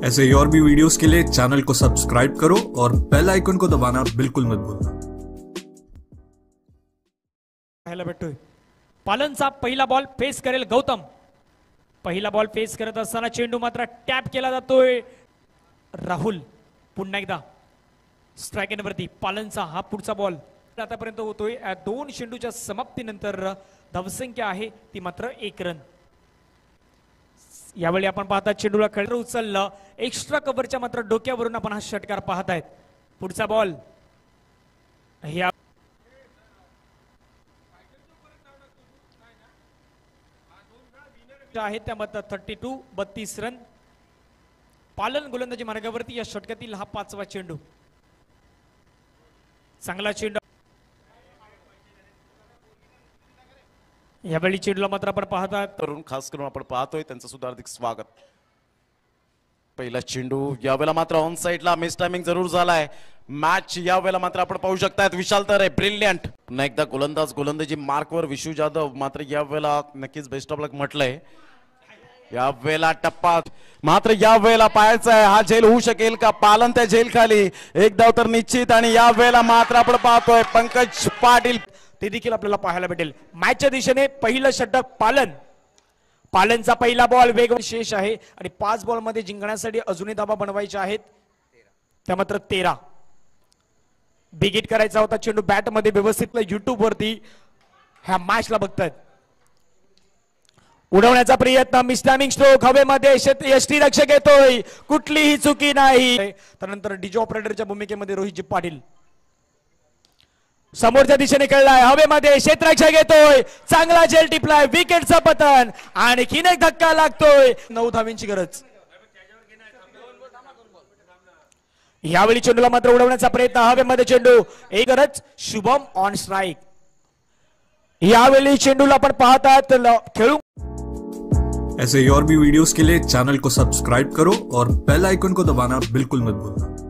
ऐसे ही और भी वीडियोस के लिए चैनल को सब्सक्राइब करो और बेल आइकन को दबाना बिल्कुल मत भूलना। पाहायला भेटतोय पालनचा पहिला बॉल फेस करेल गौतम। पहिला बॉल फेस करत असताना चेंडू मात्र टॅप केला जातोय। राहुल पुन्हा एकदा स्ट्राइक एंडवरती पालनचा हा पुढचा बॉल आतापर्यंत होतोय। दोन चेंडूच्या समाप्तीनंतर धावसंख्या आहे ती मात्र 1 रन। यावेळी आपण पाहता चेंडूला खेळर उचललं, एक्स्ट्रा कव्हरच्या मात्र डोक्यावरून आपण हा षटकार पाहत आहेत। पुढचा बॉल आहे त्यामध्ये 32 रन। पालन गोलंदाजी मार्गावरती या षटकातील हा 5वा चेंडू। चांगला चेंडू यावेळी चेंडूला मात्र आपण पाहतात करून खास करून आपण पाहतोय त्यांचं सुद्धा हार्दिक स्वागत। पहिला चेंडू यावेळेला मात्र ऑन साइडला मिस टायमिंग जरूर झालाय। मॅच यावेळेला मात्र आपण पाहू शकतात विशाल तर आहे ब्रिलियंट। पुन्हा एकदा गोलंदाजी मार्कवर विशू जाधव मात्र यावेळेला नक्कीच बेस्ट ऑफ लक म्हटलंय। यावेळेला टप्पा मात्र यावेळेला पाहायचा आहे हा झेल होऊ शकेल का पालन त्या झेल खाली एक धाव तर निश्चित। आणि यावेळेला मात्र आपण पाहतोय पंकज पाटील ते देखील आपल्याला पाहायला भेटेल। मॅचच्या दिशेने पहिलं षटक पालनचा पहिला बॉल वेगवान शेष आहे आणि 5 बॉल मध्ये जिंकण्यासाठी अजूनही धावा बनवायचे आहेत त्या मात्र 13 बिगिट करायचा होता। चेंडू बॅट मध्ये व्यवस्थित युट्यूब वरती ह्या मॅचला बघतायत। उडवण्याचा प्रयत्न मिस टायमिंग स्ट्रोक हवेमध्ये यष्टीरक्षक येतोय कुठलीही चुकी नाही। त्यानंतर डीजे ऑपरेटरच्या भूमिकेमध्ये रोहितजी पाटील समोरच्या दिशेने खेळलाय हवेमध्ये क्षेत्ररक्षक येतोय चांगला झेल टिपलाय विकेटचं पतन आणखीन एक धक्का लागतोय 9 धावींची गरज। यावेळी चेंडूला मात्र उडवण्याचा प्रयत्न हवेमध्ये चेंडू एक गरज शुभम ऑन स्ट्राइक। यावेळी चेंडूला आपण पाहतात खेळू। ऐसे ही और भी वीडियोस के लिए चैनल को सब्सक्राइब करो और बेल आइकन को दबाना बिल्कुल मत भूलना।